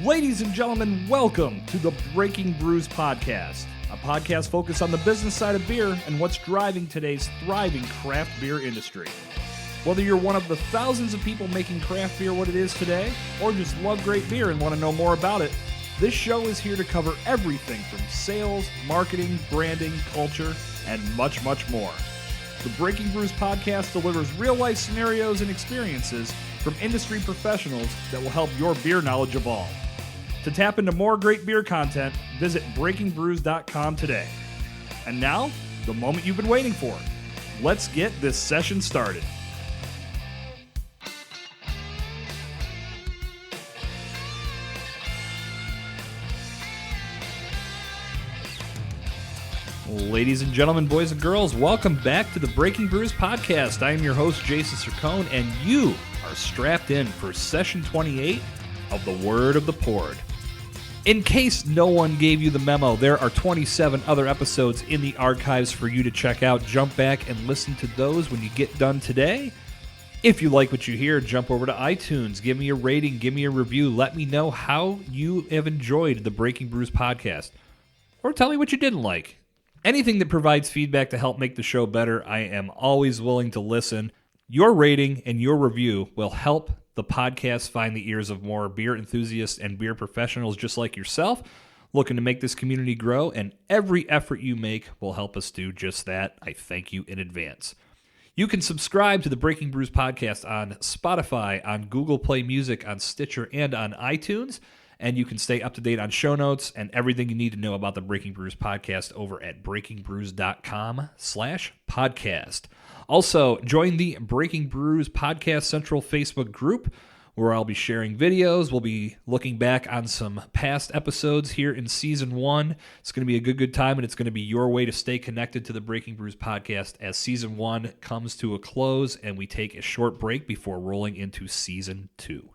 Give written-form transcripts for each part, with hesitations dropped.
Ladies and gentlemen, welcome to the Breaking Brews podcast, a podcast focused on the business side of beer and what's driving today's thriving craft beer industry. Whether you're one of the thousands of people making craft beer what it is today, or just love great beer and want to know more about it, this show is here to cover everything from sales, marketing, branding, culture, and much, much more. The Breaking Brews podcast delivers real-life scenarios and experiences from industry professionals that will help your beer knowledge evolve. To tap into more great beer content, visit breakingbrews.com today. And now, the moment you've been waiting for. Let's get this session started. Ladies and gentlemen, boys and girls, welcome back to the Breaking Brews podcast. I am your host, Jason Sircone, and you are strapped in for session 28 of The Word of the Poured. In case no one gave you the memo, there are 27 other episodes in the archives for you to check out. Jump back and listen to those when you get done today. If you like what you hear, jump over to iTunes, give me a rating, give me a review, let me know how you have enjoyed the Breaking Brews podcast, or tell me what you didn't like. Anything that provides feedback to help make the show better, I am always willing to listen. Your rating and your review will help the podcast find the ears of more beer enthusiasts and beer professionals just like yourself, looking to make this community grow, and every effort you make will help us do just that. I thank you in advance. You can subscribe to the Breaking Brews podcast on Spotify, on Google Play Music, on Stitcher, and on iTunes. And you can stay up to date on show notes and everything you need to know about the Breaking Brews podcast over at breakingbrews.com/podcast. Also, join the Breaking Brews Podcast Central Facebook group, where I'll be sharing videos. We'll be looking back on some past episodes here in Season 1. It's going to be a good time, and it's going to be your way to stay connected to the Breaking Brews podcast as Season 1 comes to a close and we take a short break before rolling into Season 2.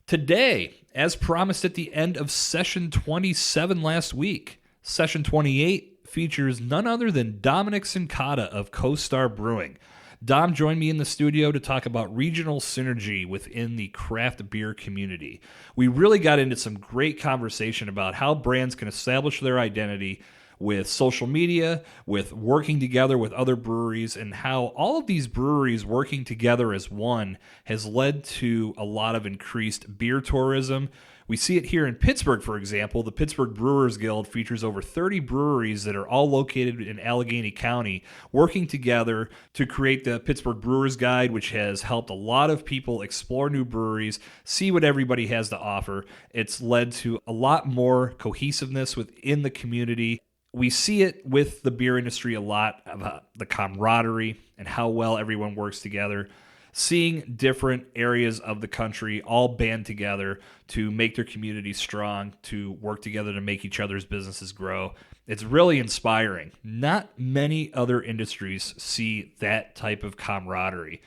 Today, as promised at the end of Session 27 last week, Session 28 features none other than Dominic Sincata of Co-Star Brewing. Dom joined me in the studio to talk about regional synergy within the craft beer community. We really got into some great conversation about how brands can establish their identity with social media, with working together with other breweries, and how all of these breweries working together as one has led to a lot of increased beer tourism. We see it here in Pittsburgh, for example. The Pittsburgh Brewers Guild features over 30 breweries that are all located in Allegheny County, working together to create the Pittsburgh Brewers Guide, which has helped a lot of people explore new breweries, see what everybody has to offer. It's led to a lot more cohesiveness within the community. We see it with the beer industry a lot, about the camaraderie and how well everyone works together. Seeing different areas of the country all band together to make their community strong, to work together to make each other's businesses grow. It's really inspiring. Not many other industries see that type of camaraderie.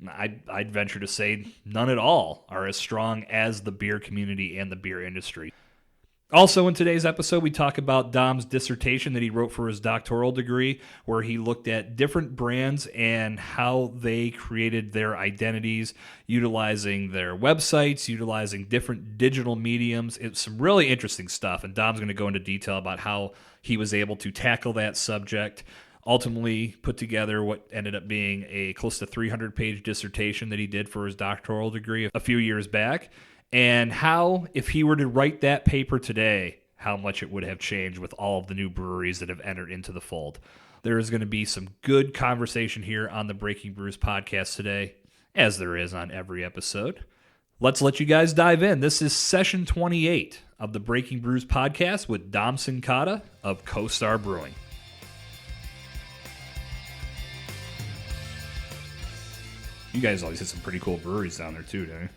I'd venture to say none at all are as strong as the beer community and the beer industry. Also, in today's episode, we talk about Dom's dissertation that he wrote for his doctoral degree, where he looked at different brands and how they created their identities, utilizing their websites, utilizing different digital mediums. It's some really interesting stuff, and Dom's going to go into detail about how he was able to tackle that subject, ultimately put together what ended up being a close to 300-page dissertation that he did for his doctoral degree a few years back. And how, if he were to write that paper today, how much it would have changed with all of the new breweries that have entered into the fold. There is going to be some good conversation here on the Breaking Brews podcast today, as there is on every episode. Let's let you guys dive in. This is Session 28 of the Breaking Brews podcast with Dom Sincata of Co-Star Brewing. You guys always hit some pretty cool breweries down there too, don't you?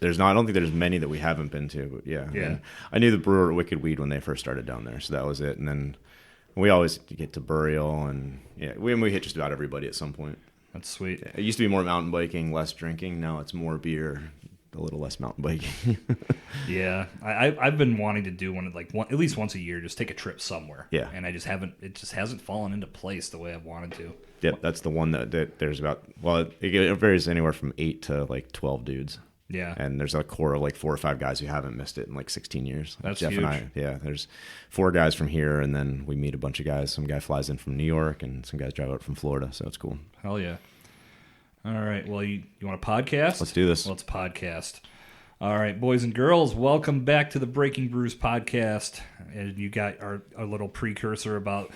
I don't think there's many that we haven't been to, but yeah. And I knew the brewer at Wicked Weed when they first started down there, so that was it. And then we always get to Burial, and we hit just about everybody at some point. That's sweet. Yeah, it used to be more mountain biking, less drinking. Now it's more beer, a little less mountain biking. Yeah, I've been wanting to do at least once a year, just take a trip somewhere. Yeah, and I just haven't. It just hasn't fallen into place the way I've wanted to. Yep, that's the one that there's about. Well, it varies anywhere from 8 to 12 dudes. Yeah. And there's a core of like 4 or 5 guys who haven't missed it in like 16 years. That's Jeff huge. and I, yeah, there's 4 guys from here, and then we meet a bunch of guys. Some guy flies in from New York, and some guys drive out from Florida, so it's cool. Hell yeah. All right. Well, you want a podcast? Let's do this. Let's podcast. All right, boys and girls, welcome back to the Breaking Brews podcast. And you got our little precursor about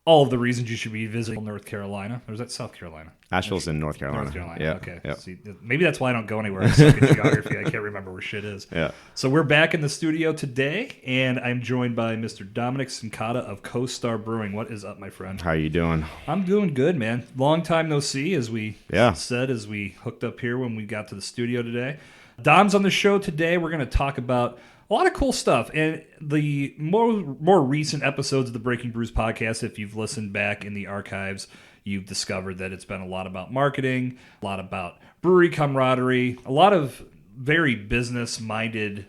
all of the reasons you should be visiting North Carolina. Or is that South Carolina? Asheville's in North Carolina. North Carolina, yeah. okay. Yep. See, maybe that's why I don't go anywhere. I suck at geography. I can't remember where shit is. Yeah. So we're back in the studio today, and I'm joined by Mr. Dominic Sincata of Co-Star Brewing. What is up, my friend? How you doing? I'm doing good, man. Long time no see, as we said, as we hooked up here when we got to the studio today. Dom's on the show today. We're going to talk about a lot of cool stuff. And the more recent episodes of the Breaking Brews podcast, if you've listened back in the archives, you've discovered that it's been a lot about marketing, a lot about brewery camaraderie, a lot of very business-minded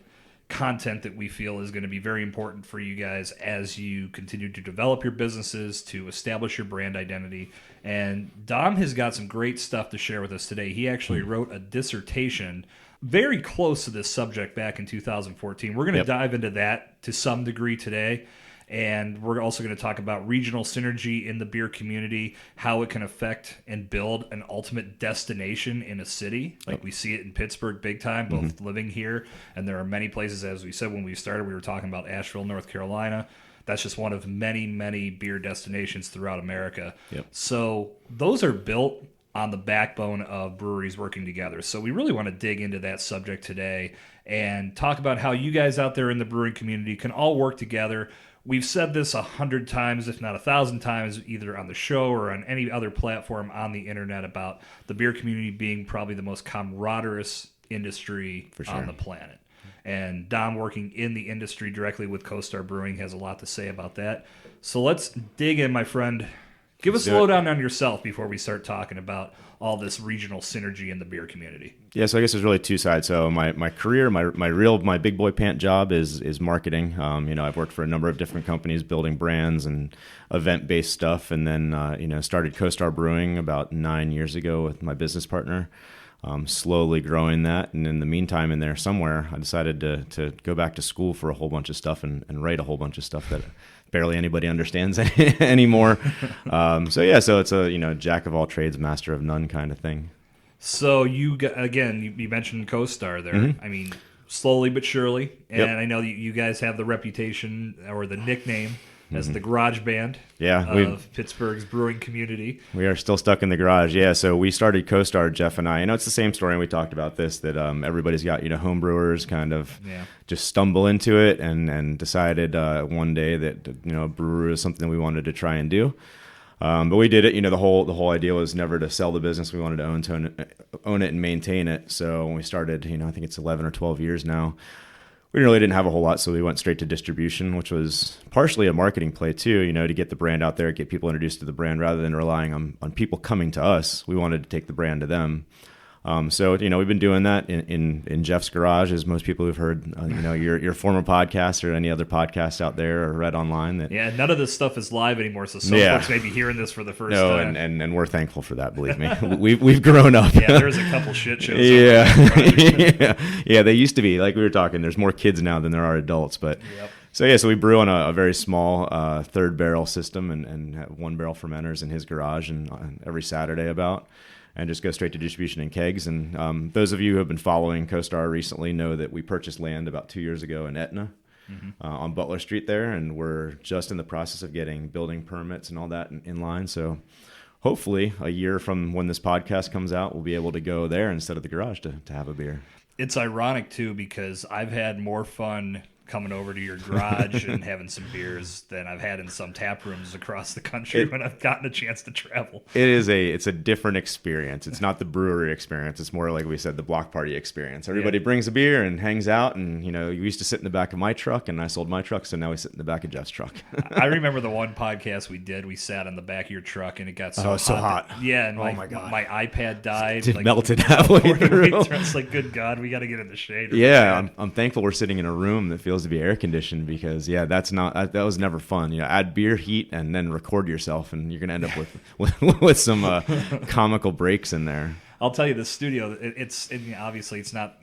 content that we feel is going to be very important for you guys as you continue to develop your businesses, to establish your brand identity. And Dom has got some great stuff to share with us today. He actually wrote a dissertation very close to this subject back in 2014. We're going to dive into that to some degree today. And we're also going to talk about regional synergy in the beer community, how it can affect and build an ultimate destination in a city. Like we see it in Pittsburgh big time, both living here. And there are many places, as we said when we started, we were talking about Asheville, North Carolina. That's just one of many, many beer destinations throughout America. Yep. So those are built on the backbone of breweries working together. So we really want to dig into that subject today and talk about how you guys out there in the brewing community can all work together. We've said this 100 times, if not 1,000 times, either on the show or on any other platform on the internet, about the beer community being probably the most camaraderie industry on the planet. And Dom, working in the industry directly with Co-Star Brewing, has a lot to say about that. So let's dig in, my friend. Give us a lowdown on yourself before we start talking about all this regional synergy in the beer community. Yeah, so I guess there's really 2 sides. So my career, my big boy pant job is marketing. I've worked for a number of different companies building brands and event-based stuff, and then started Co-Star Brewing about 9 years ago with my business partner. Slowly growing that, and in the meantime, in there somewhere, I decided to go back to school for a whole bunch of stuff and write a whole bunch of stuff that barely anybody understands anymore. So it's a jack of all trades, master of none kind of thing. So you mentioned Co-Star there. Mm-hmm. I mean, slowly but surely, and I know you guys have the reputation or the nickname as the garage band of Pittsburgh's brewing community. We are still stuck in the garage. Yeah, so we started Co-Star, Jeff and I. It's the same story, and we talked about this, that everybody's got, home brewers kind of just stumble into it and decided one day that, brewer is something we wanted to try and do. But we did it. The whole idea was never to sell the business. We wanted to own it and maintain it. So when we started, I think it's 11 or 12 years now, we really didn't have a whole lot, so we went straight to distribution, which was partially a marketing play too, to get the brand out there, get people introduced to the brand rather than relying on people coming to us. We wanted to take the brand to them. So we've been doing that in Jeff's garage, as most people who've heard your former podcast or any other podcast out there or read online. None of this stuff is live anymore, so some folks may be hearing this for the first time. And we're thankful for that. Believe me, we've grown up. Yeah, there's a couple shit shows. Yeah, they used to be, like we were talking. There's more kids now than there are adults, but. Yep. So we brew on a very small third barrel system and have 1 barrel fermenters in his garage and every Saturday about. And just go straight to distribution in kegs. And those of you who have been following Co-Star recently know that we purchased land about 2 years ago in Etna on Butler Street there, and we're just in the process of getting building permits and all that in line. So hopefully a year from when this podcast comes out, we'll be able to go there instead of the garage to have a beer. It's ironic, too, because I've had more fun coming over to your garage and having some beers than I've had in some tap rooms across the country when I've gotten a chance to travel. It's a different experience. It's not the brewery experience. It's more, like we said, the block party experience. Everybody brings a beer and hangs out, and we used to sit in the back of my truck, and I sold my truck, so now we sit in the back of Jeff's truck. I remember the one podcast we did, we sat in the back of your truck, and it got so hot. Yeah, and my God. My iPad died. It melted halfway through. It's like, good God, we got to get in the shade. Yeah, I'm thankful we're sitting in a room that feels to be air conditioned, because that was never fun. Add beer heat and then record yourself, and you're gonna end up with some comical breaks in there. I'll tell you, the studio, obviously it's not,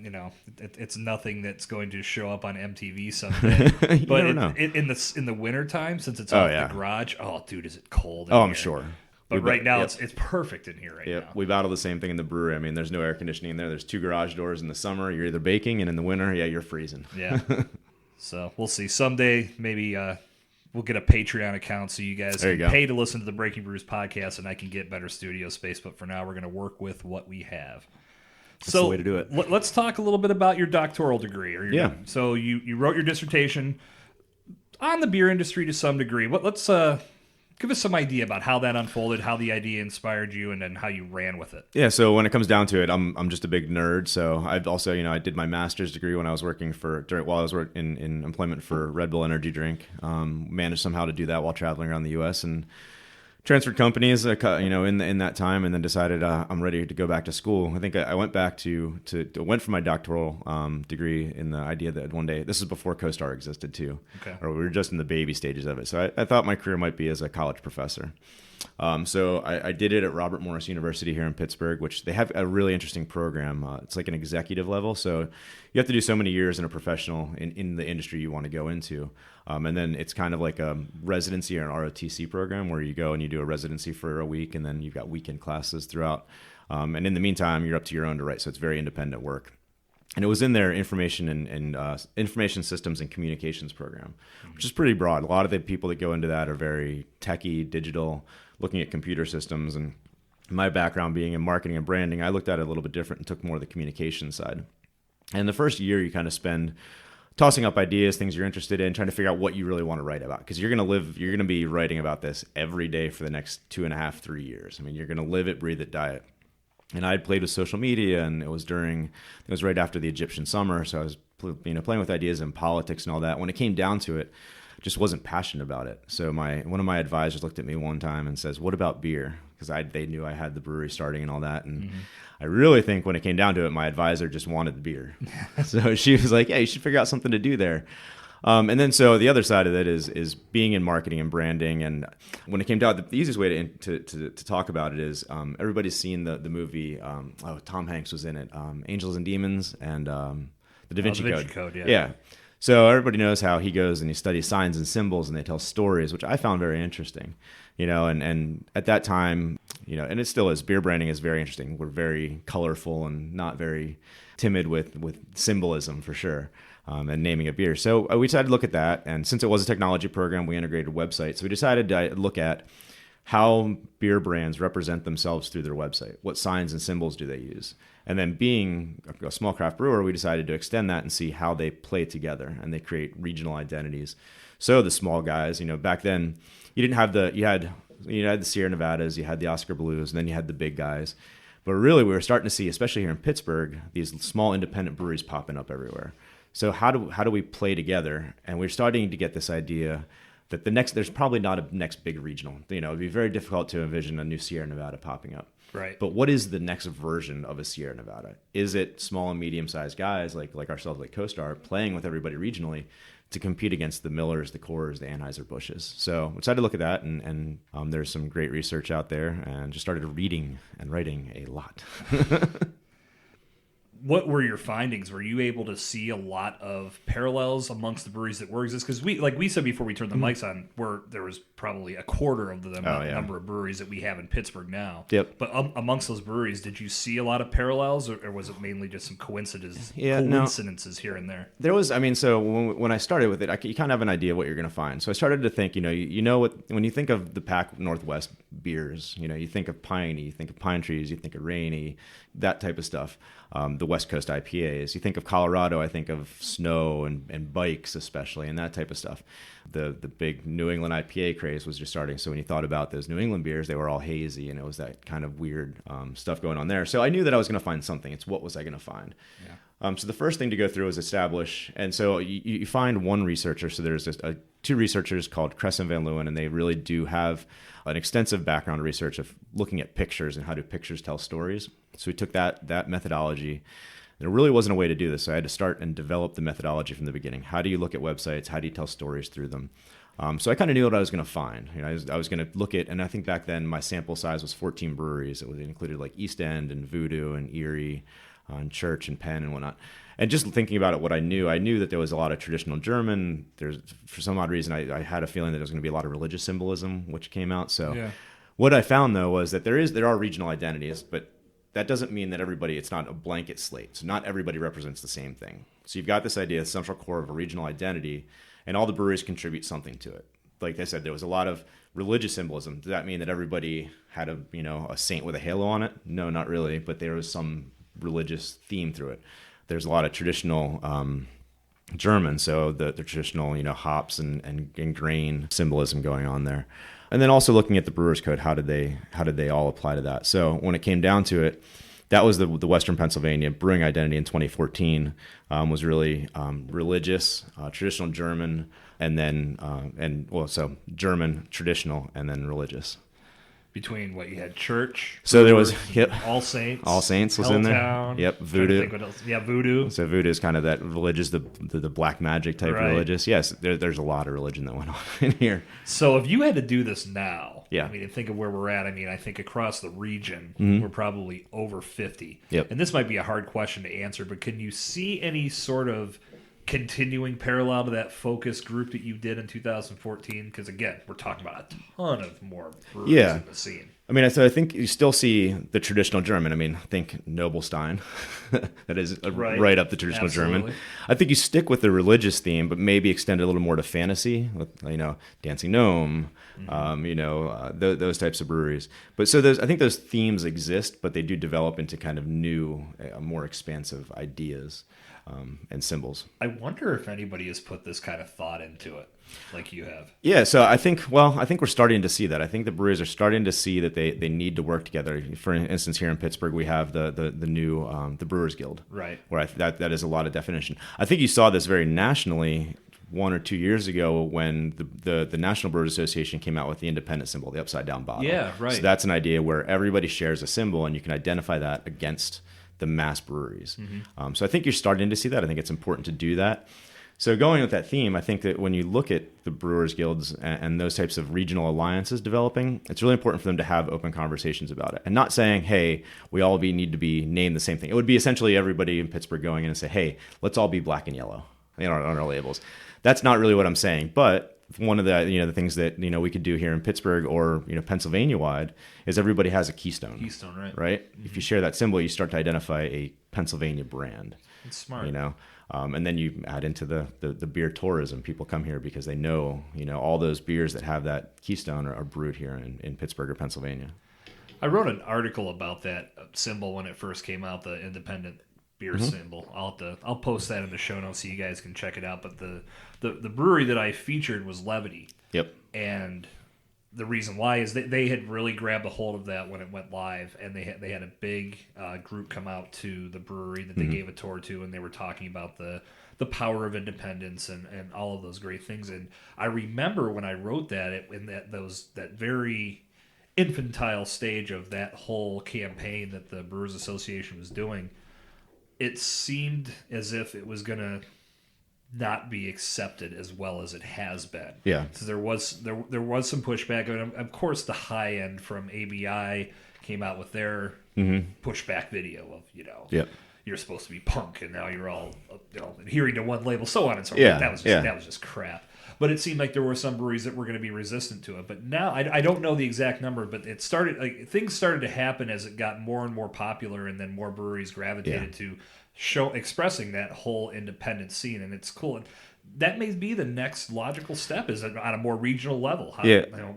it's nothing that's going to show up on MTV someday. But in the winter time, since it's off the garage, oh, dude, is it cold in here. I'm sure. But right now, it's perfect in here now. We battle the same thing in the brewery. I mean, there's no air conditioning in there. There's 2 garage doors in the summer. You're either baking, and in the winter, you're freezing. Yeah. So we'll see. Someday, maybe we'll get a Patreon account so you guys can pay to listen to the Breaking Brews podcast, and I can get better studio space. But for now, we're going to work with what we have. That's the way to do it. Let's talk a little bit about your doctoral degree. So you wrote your dissertation on the beer industry to some degree. Let's give us some idea about how that unfolded, how the idea inspired you, and then how you ran with it. Yeah, so when it comes down to it, I'm just a big nerd. So I've also, I did my master's degree when I was working while I was in employment for Red Bull energy drink. Managed somehow to do that while traveling around the U.S. and transferred companies, in that time, and then decided I'm ready to go back to school. I think I went back went for my doctoral degree in the idea that one day, this is before CoStar existed too, or we were just in the baby stages of it. So I thought my career might be as a college professor. So I did it at Robert Morris University here in Pittsburgh, which they have a really interesting program. It's like an executive level. So you have to do so many years in a professional in the industry you want to go into. And then it's kind of like a residency or an ROTC program where you go and you do a residency for a week, and then you've got weekend classes throughout. And in the meantime, you're up to your own to write. So it's very independent work. And it was in their information and information systems and communications program, which is pretty broad. A lot of the people that go into that are very techie, digital, looking at computer systems. And my background being in marketing and branding, I looked at it a little bit different and took more of the communication side. And the first year you kind of spend tossing up ideas, things you're interested in, trying to figure out what you really want to write about. Because you're going to be writing about this every day for the next 2.5, 3 years. I mean, you're going to live it, breathe it, die it. And I'd played with social media, and it was right after the Egyptian summer. So I was, playing with ideas in politics and all that. When it came down to it, just wasn't passionate about it. So one of my advisors looked at me one time and says, "What about beer?" Because they knew I had the brewery starting and all that. And I really think when it came down to it, my advisor just wanted the beer. So she was like, "Yeah, you should figure out something to do there." And then so the other side of it is being in marketing and branding. And when it came down, the easiest way to talk about it is everybody's seen the movie. Tom Hanks was in it, Angels and Demons, and the Da Vinci Code. Yeah. So everybody knows how he goes and he studies signs and symbols, and they tell stories, which I found very interesting. And at that time, and it still is. Beer branding is very interesting. We're very colorful and not very timid with symbolism for sure. And naming a beer. So we decided to look at that. And since it was a technology program, we integrated websites. So we decided to look at how beer brands represent themselves through their website. What signs and symbols do they use? And then being a small craft brewer, we decided to extend that and see how they play together and they create regional identities. So the small guys, back then you didn't have you had the Sierra Nevadas, you had the Oscar Blues, and then you had the big guys. But really we were starting to see, especially here in Pittsburgh, these small independent breweries popping up everywhere. So how do we play together? And we're starting to get this idea that there's probably not a next big regional. It'd be very difficult to envision a new Sierra Nevada popping up. Right. But what is the next version of a Sierra Nevada? Is it small and medium-sized guys like ourselves, like CoStar, playing with everybody regionally to compete against the Millers, the Coors, the Anheuser-Busch's? So we decided to look at that, and there's some great research out there, and just started reading and writing a lot. What were your findings? Were you able to see a lot of parallels amongst the breweries that were exist? Because we said before we turned the mics on, there was probably a quarter of the number of breweries that we have in Pittsburgh now. Yep. But amongst those breweries, did you see a lot of parallels, or was it mainly just some coincidences here and there? There was. So when I started with it, you kind of have an idea of what you're going to find. So I started to think, when you think of the Pac Northwest beers, you think of Piney, you think of Pine Trees, you think of Rainy, that type of stuff. The West Coast IPAs. You think of Colorado, I think of snow and bikes especially, and that type of stuff. The big New England IPA craze was just starting. So when you thought about those New England beers, they were all hazy, and it was that kind of weird stuff going on there. So I knew that I was going to find something. It's what was I going to find? Yeah. So the first thing to go through is establish, and so you find one researcher. So there's just two researchers called Kresge and Van Leeuwen, and they really do have an extensive background research of looking at pictures and how do pictures tell stories. So we took that methodology. There really wasn't a way to do this, so I had to start and develop the methodology from the beginning. How do you look at websites? How do you tell stories through them? So I kind of knew what I was going to find. I was going to look at, and I think back then my sample size was 14 breweries. It included like East End and Voodoo and Erie and Church and Penn and whatnot. And just thinking about it, what I knew that there was a lot of traditional German. For some odd reason, I had a feeling that there was going to be a lot of religious symbolism, which came out. So what I found, though, was that there are regional identities, but that doesn't mean that it's not a blanket slate. So not everybody represents the same thing. So you've got this idea, the central core of a regional identity, and all the breweries contribute something to it. Like I said, there was a lot of religious symbolism. Does that mean that everybody had a saint with a halo on it? No, not really, but there was some religious theme through it. There's a lot of traditional German, so the traditional hops and grain symbolism going on there. And then also looking at the Brewers Code, how did they all apply to that? So when it came down to it, that was the Western Pennsylvania brewing identity in 2014 was really religious, traditional German, and then so German, traditional, and then religious. Between what you had, church. So there was All Saints. All Saints was in there. Yep, Voodoo. Voodoo. So Voodoo is kind of that religious, the black magic type religious. Yes, there's a lot of religion that went on in here. So if you had to do this now, I mean, think of where we're at. I mean, I think across the region, we're probably over 50. Yep. And this might be a hard question to answer, but can you see any sort of continuing parallel to that focus group that you did in 2014? Because again, we're talking about a ton of more breweries in the scene. I mean, so I think you still see the traditional German. I mean, think Nobelstein. That is right up the traditional German. I think you stick with the religious theme, but maybe extend it a little more to fantasy, with Dancing Gnome, those types of breweries. But so I think those themes exist, but they do develop into kind of new, more expansive ideas. And symbols. I wonder if anybody has put this kind of thought into it, like you have. Yeah, so I think we're starting to see that. I think the breweries are starting to see that they need to work together. For instance, here in Pittsburgh, we have the new the Brewers Guild, right? Where that is a lot of definition. I think you saw this very nationally 1 or 2 years ago when the National Brewers Association came out with the independent symbol, the upside down bottle. Yeah, right. So that's an idea where everybody shares a symbol, and you can identify that against the mass breweries. So I think you're starting to see that. I think it's important to do that. So going with that theme, I think that when you look at the Brewers Guilds and those types of regional alliances developing, it's really important for them to have open conversations about it. And not saying, hey, we all need to be named the same thing. It would be essentially everybody in Pittsburgh going in and say, hey, let's all be black and yellow on our labels. That's not really what I'm saying. But one of the the things that we could do here in Pittsburgh or Pennsylvania wide is everybody has a keystone. Keystone, right? If you share that symbol, you start to identify a Pennsylvania brand. It's smart. And then you add into the beer tourism. People come here because they know all those beers that have that keystone are brewed here in Pittsburgh or Pennsylvania. I wrote an article about that symbol when it first came out, the independent beer symbol. I'll post that in the show notes so you guys can check it out. But the brewery that I featured was Levity. Yep. And the reason why is that they had really grabbed a hold of that when it went live, and they had a big group come out to the brewery that they gave a tour to, and they were talking about the power of independence and all of those great things. And I remember when I wrote that in that very infantile stage of that whole campaign that the Brewers Association was doing, it seemed as if it was going to not be accepted as well as it has been. Yeah. So there was some pushback. And of course, the high end from ABI came out with their pushback video of you're supposed to be punk, and now you're all adhering to one label, so on and so forth. That was just crap. But it seemed like there were some breweries that were going to be resistant to it. But now I don't know the exact number, but it started things started to happen as it got more and more popular, and then more breweries gravitated to expressing that whole independent scene, and it's cool. And that may be the next logical step, is on a more regional level.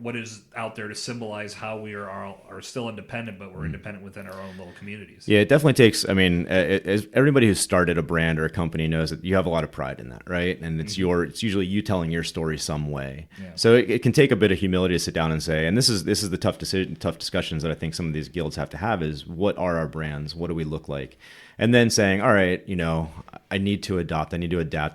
What is out there to symbolize how we are still independent, but we're independent within our own little communities. Yeah, it definitely takes. I mean, everybody who's started a brand or a company knows that you have a lot of pride in that, right? And it's it's usually you telling your story some way. Yeah. So it can take a bit of humility to sit down and say, and this is the tough discussions that I think some of these guilds have to have, is what are our brands? What do we look like? And then saying, all right, I need to adapt, and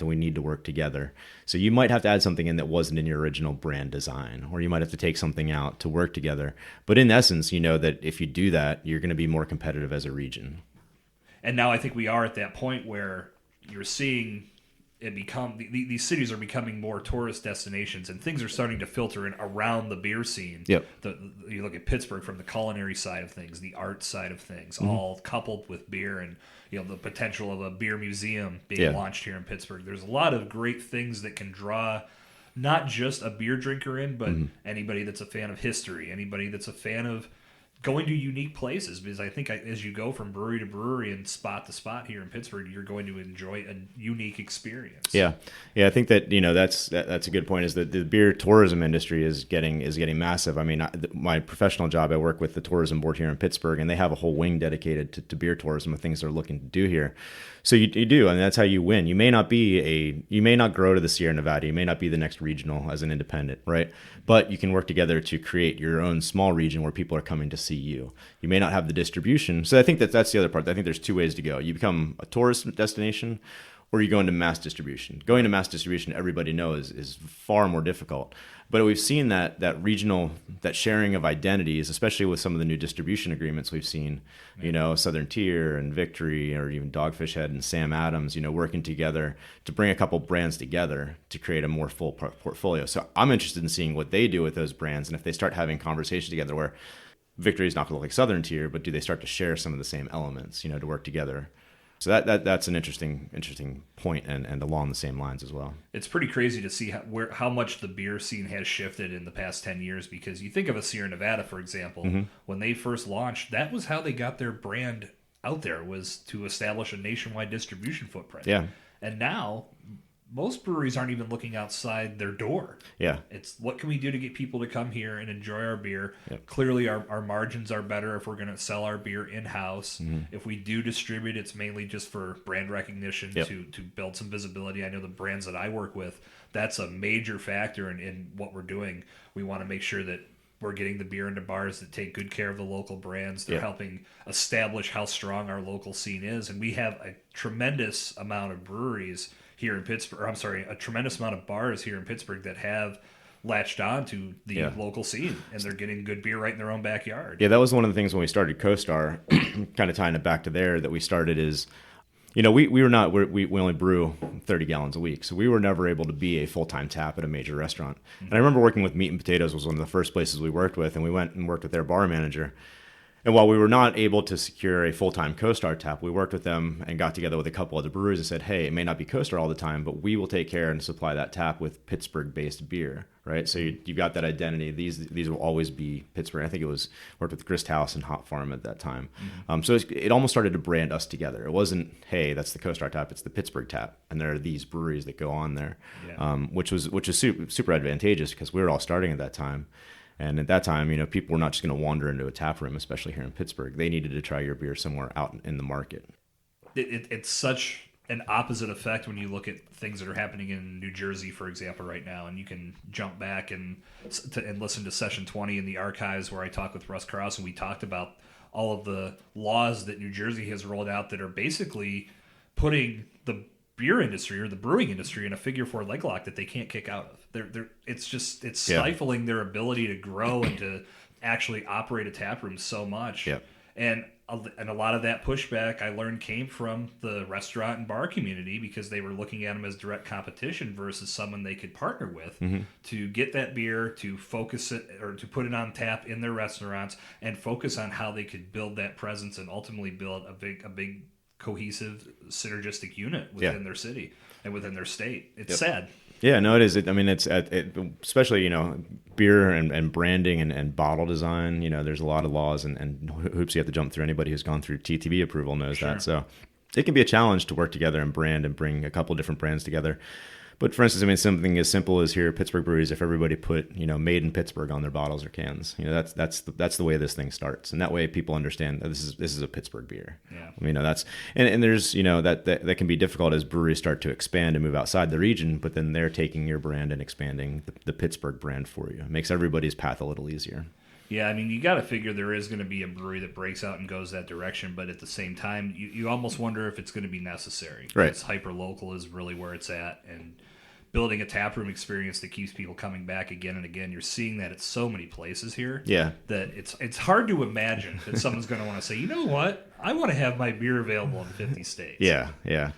we need to work together. So you might have to add something in that wasn't in your original brand design, or you might have to take something out to work together. But in essence, that if you do that, you're going to be more competitive as a region. And now I think we are at that point where you're seeing these cities are becoming more tourist destinations, and things are starting to filter in around the beer scene. Yep. You look at Pittsburgh from the culinary side of things, the art side of things, all coupled with beer, and the potential of a beer museum being launched here in Pittsburgh. There's a lot of great things that can draw not just a beer drinker in, but anybody that's a fan of history, anybody that's a fan of going to unique places, because I think as you go from brewery to brewery and spot to spot here in Pittsburgh, you're going to enjoy a unique experience. Yeah, I think that that's a good point. Is that the beer tourism industry is getting massive. I mean, my professional job, I work with the tourism board here in Pittsburgh, and they have a whole wing dedicated to beer tourism and things they're looking to do here. So you do, and that's how you win. You may not grow to the Sierra Nevada. You may not be the next regional as an independent, right? But you can work together to create your own small region where people are coming to see you. You may not have the distribution. So I think that's the other part. I think there's two ways to go. You become a tourist destination, or you go into mass distribution. Going to mass distribution, everybody knows, is far more difficult. But we've seen that regional, that sharing of identities, especially with some of the new distribution agreements we've seen, Southern Tier and Victory, or even Dogfish Head and Sam Adams, working together to bring a couple brands together to create a more full portfolio. So I'm interested in seeing what they do with those brands, and if they start having conversations together where Victory is not going to look like Southern Tier, but do they start to share some of the same elements, to work together? So that's an interesting point, and along the same lines as well. It's pretty crazy to see how much the beer scene has shifted in the past 10 years, because you think of a Sierra Nevada, for example, when they first launched, that was how they got their brand out there, was to establish a nationwide distribution footprint. Yeah. And now most breweries aren't even looking outside their door. Yeah. It's what can we do to get people to come here and enjoy our beer? Yep. Clearly, our margins are better if we're going to sell our beer in-house. If we do distribute, it's mainly just for brand recognition, to build some visibility. I know the brands that I work with, that's a major factor in what we're doing. We want to make sure that we're getting the beer into bars that take good care of the local brands. They're helping establish how strong our local scene is. And we have a tremendous amount of breweries here in Pittsburgh, a tremendous amount of bars here in Pittsburgh that have latched on to the local scene, and they're getting good beer right in their own backyard. Yeah, that was one of the things when we started CoStar, kind of tying it back to there, that we started is, we only brew 30 gallons a week, so we were never able to be a full-time tap at a major restaurant. And I remember working with Meat and Potatoes was one of the first places we worked with, and we went and worked with their bar manager. And while we were not able to secure a full-time CoStar tap, we worked with them and got together with a couple other breweries and said, hey, it may not be CoStar all the time, but we will take care and supply that tap with Pittsburgh-based beer, right? So you've got that identity. These will always be Pittsburgh. I think it was worked with Grist House and Hop Farm at that time. So it almost started to brand us together. It wasn't, hey, that's the CoStar tap, it's the Pittsburgh tap, and there are these breweries that go on there, which is super advantageous because we were all starting at that time. And at that time, people were not just going to wander into a tap room, especially here in Pittsburgh. They needed to try your beer somewhere out in the market. It's such an opposite effect when you look at things that are happening in New Jersey, for example, right now. And you can jump back and listen to Session 20 in the archives where I talked with Russ Krause, and we talked about all of the laws that New Jersey has rolled out that are basically putting the beer industry or the brewing industry in a figure 4 leg lock that they can't kick out of. It's stifling their ability to grow and to actually operate a tap room so much. Yep. And a lot of that pushback I learned came from the restaurant and bar community, because they were looking at them as direct competition versus someone they could partner with to get that beer, to focus it or to put it on tap in their restaurants and focus on how they could build that presence and ultimately build a big cohesive synergistic unit within their city and within their state. It's sad. Yeah, no, it is. It's especially, beer and branding and bottle design, there's a lot of laws and hoops you have to jump through. Anybody who's gone through TTB approval knows that. So it can be a challenge to work together and brand and bring a couple different brands together. But for instance, something as simple as here at Pittsburgh Breweries, if everybody put, made in Pittsburgh on their bottles or cans, that's the way this thing starts. And that way people understand that this is a Pittsburgh beer. Yeah. That's, and there's, that can be difficult as breweries start to expand and move outside the region, but then they're taking your brand and expanding the Pittsburgh brand for you. It makes everybody's path a little easier. Yeah, you got to figure there is going to be a brewery that breaks out and goes that direction, but at the same time, you almost wonder if it's going to be necessary. Right. Because hyper-local is really where it's at, and building a taproom experience that keeps people coming back again and again. You're seeing that at so many places here. Yeah. That it's hard to imagine that someone's going to want to say, you know what, I want to have my beer available in 50 states. Yeah.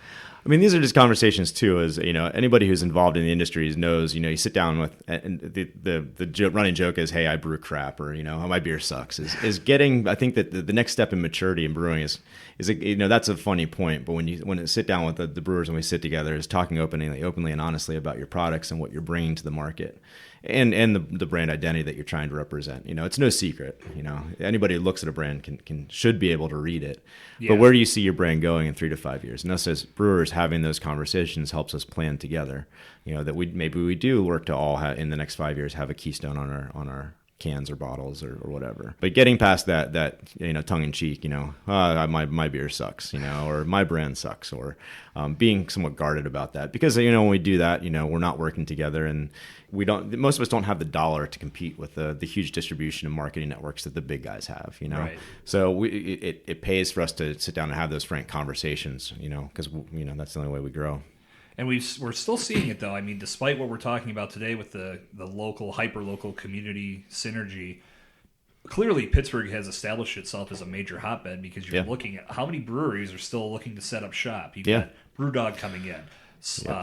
I mean, these are just conversations too. As anybody who's involved in the industry knows. You sit down with, and the running joke is, "Hey, I brew crap," or "Oh, my beer sucks." Is getting. I think that the next step in maturity in brewing is that's a funny point. But when you sit down with the brewers and we sit together, is talking openly and honestly about your products and what you're bringing to the market. And the brand identity that you're trying to represent. It's no secret. Anybody who looks at a brand should be able to read it. Yeah. But where do you see your brand going in 3 to 5 years? And us as brewers having those conversations helps us plan together. That we do work to all in the next 5 years have a keystone on our cans or bottles or whatever. But getting past that tongue in cheek, my beer sucks, or my brand sucks, or being somewhat guarded about that, because when we do that, we're not working together, and most of us don't have the dollar to compete with the huge distribution and marketing networks that the big guys have, Right. So it pays for us to sit down and have those frank conversations, because that's the only way we grow. And we're still seeing it, though. I mean, despite what we're talking about today with the local, hyper-local community synergy, clearly Pittsburgh has established itself as a major hotbed, because you're looking at how many breweries are still looking to set up shop. You've got Brewdog coming in.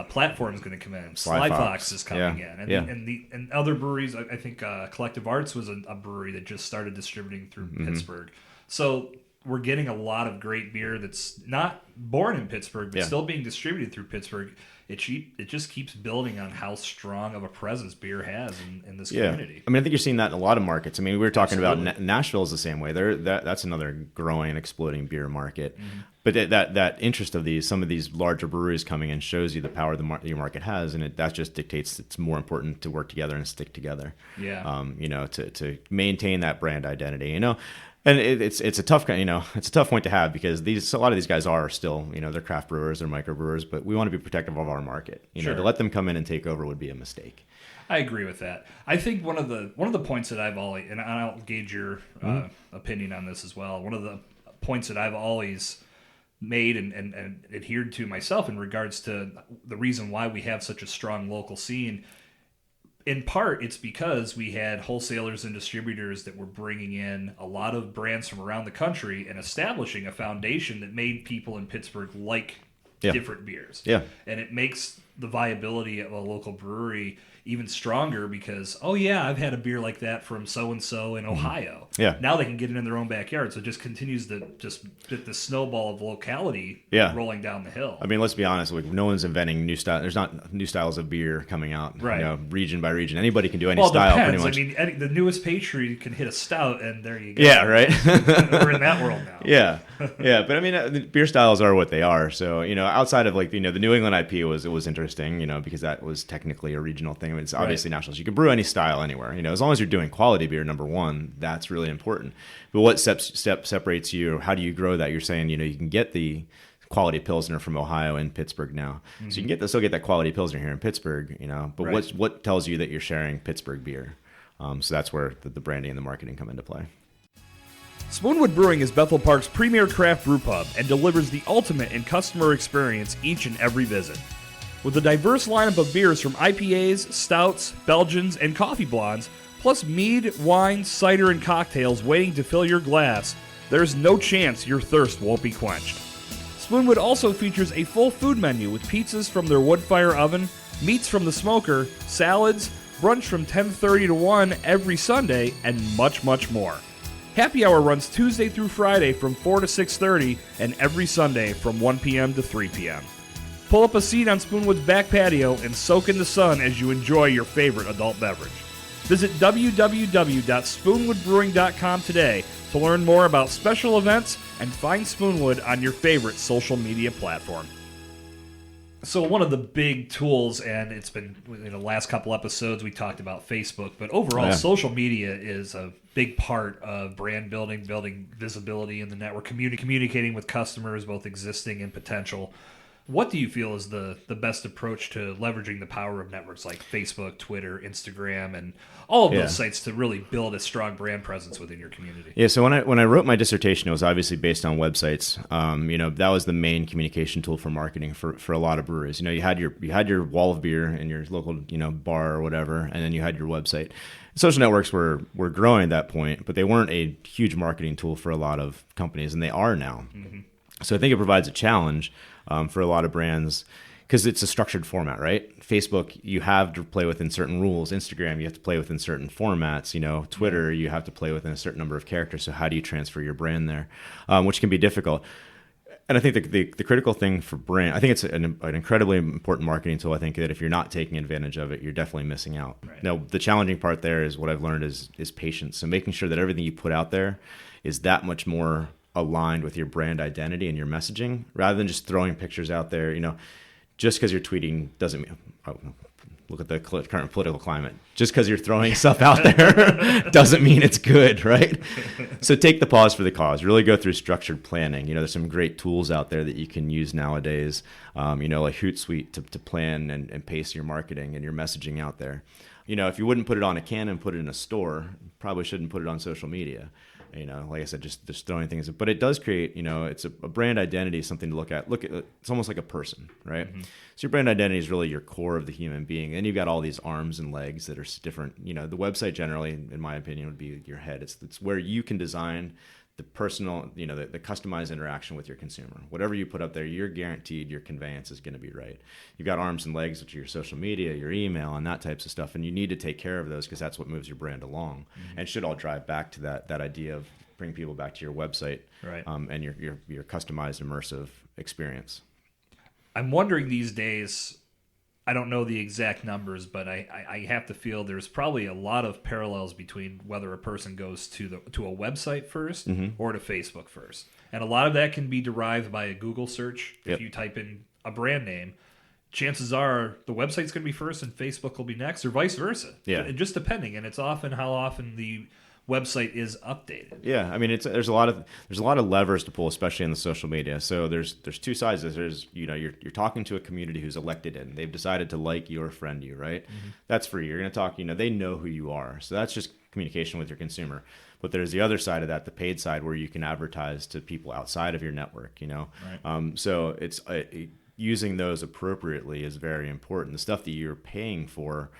Platform's going to come in. Sly Fox is coming in. And other breweries, I think Collective Arts was a brewery that just started distributing through Pittsburgh. So we're getting a lot of great beer that's not born in Pittsburgh, but still being distributed through Pittsburgh. It just keeps building on how strong of a presence beer has in this community. I mean, I think you're seeing that in a lot of markets. I mean, we were talking about Nashville is the same way. That's another growing and exploding beer market. Mm-hmm. But that interest of some of these larger breweries coming in shows you the power your market has, and that just dictates it's more important to work together and stick together. Yeah. To maintain that brand identity. And it's a tough point to have, because a lot of these guys are still, they're craft brewers, they're microbrewers, but we want to be protective of our market. To let them come in and take over would be a mistake. I agree with that. I think one of the points that I've always, and I'll gauge your opinion on this as well. One of the points that I've always made and adhered to myself in regards to the reason why we have such a strong local scene. In part, it's because we had wholesalers and distributors that were bringing in a lot of brands from around the country and establishing a foundation that made people in Pittsburgh like different beers. Yeah. And it makes the viability of a local brewery even stronger, because, I've had a beer like that from so-and-so in Ohio. Yeah. Now they can get it in their own backyard. So it just continues to just get the snowball of locality rolling down the hill. I mean, let's be honest. No one's inventing new style. There's not new styles of beer coming out, region by region. Anybody can do any style pretty much. I mean, the newest pastry can hit a stout, and there you go. Yeah, right? We're in that world now. Yeah. But I mean, beer styles are what they are. So, outside of the New England IPA was interesting, because that was technically a regional thing. I mean, it's obviously national. So you can brew any style anywhere. As long as you're doing quality beer, number one, that's really important. But what separates you? How do you grow that? You're saying, you can get the quality Pilsner from Ohio and Pittsburgh now. Mm-hmm. So you can still get that quality Pilsner here in Pittsburgh, but what tells you that you're sharing Pittsburgh beer? So that's where the branding and the marketing come into play. Spoonwood Brewing is Bethel Park's premier craft brew pub and delivers the ultimate in customer experience each and every visit. With a diverse lineup of beers from IPAs, stouts, Belgians, and coffee blondes, plus mead, wine, cider, and cocktails waiting to fill your glass, there's no chance your thirst won't be quenched. Spoonwood also features a full food menu with pizzas from their wood fire oven, meats from the smoker, salads, brunch from 10:30 to 1 every Sunday, and much, much more. Happy Hour runs Tuesday through Friday from 4 to 6:30 and every Sunday from 1 p.m. to 3 p.m. Pull up a seat on Spoonwood's back patio and soak in the sun as you enjoy your favorite adult beverage. Visit www.spoonwoodbrewing.com today to learn more about special events and find Spoonwood on your favorite social media platform. So one of the big tools, and it's been in the last couple episodes we talked about Facebook, but overall social media is a big part of brand building visibility in the network, communicating with customers, both existing and potential. What do you feel is the best approach to leveraging the power of networks like Facebook, Twitter, Instagram, and all of those sites to really build a strong brand presence within your community? Yeah, so when I wrote my dissertation, it was obviously based on websites. That was the main communication tool for marketing for a lot of breweries. You had your wall of beer in your local bar or whatever, and then you had your website. Social networks were growing at that point, but they weren't a huge marketing tool for a lot of companies, and they are now. Mm-hmm. So I think it provides a challenge for a lot of brands because it's a structured format, right? Facebook, you have to play within certain rules. Instagram, you have to play within certain formats. Twitter, you have to play within a certain number of characters. So how do you transfer your brand there, which can be difficult? And I think the critical thing for brand, I think it's an incredibly important marketing tool. I think that if you're not taking advantage of it, you're definitely missing out. Right. Now, the challenging part there is what I've learned is patience. So making sure that everything you put out there is that much more aligned with your brand identity and your messaging, rather than just throwing pictures out there. Just because you're tweeting doesn't mean, look at the current political climate. Just because you're throwing stuff out there doesn't mean it's good, right? So take the pause for the cause. Really go through structured planning. There's some great tools out there that you can use nowadays, like Hootsuite to plan and pace your marketing and your messaging out there. If you wouldn't put it on a can and put it in a store, you probably shouldn't put it on social media. Like I said, just throwing things. But it does create, it's a brand identity, something to look at. It's almost like a person, right? Mm-hmm. So your brand identity is really your core of the human being. And you've got all these arms and legs that are different. The website generally, in my opinion, would be your head. It's where you can design the personal, the customized interaction with your consumer. Whatever you put up there, you're guaranteed your conveyance is going to be right. You've got arms and legs, which are your social media, your email, and that types of stuff. And you need to take care of those because that's what moves your brand along. Mm-hmm. And it should all drive back to that idea of bring people back to your website, right? And your customized, immersive experience. I'm wondering these days, I don't know the exact numbers, but I have to feel there's probably a lot of parallels between whether a person goes to a website first or to Facebook first. And a lot of that can be derived by a Google search. If you type in a brand name, chances are the website's going to be first and Facebook will be next, or vice versa. Yeah. Just depending. And it's often how often the website is updated. Yeah, I mean there's a lot of levers to pull, especially in the social media. So there's two sides. There's you're talking to a community who's elected in. They've decided to like you or friend you, right? Mm-hmm. That's free. You're going to talk. They know who you are. So that's just communication with your consumer. But there's the other side of that, the paid side, where you can advertise to people outside of your network. Right. So it's using those appropriately is very important. The stuff that you're paying for,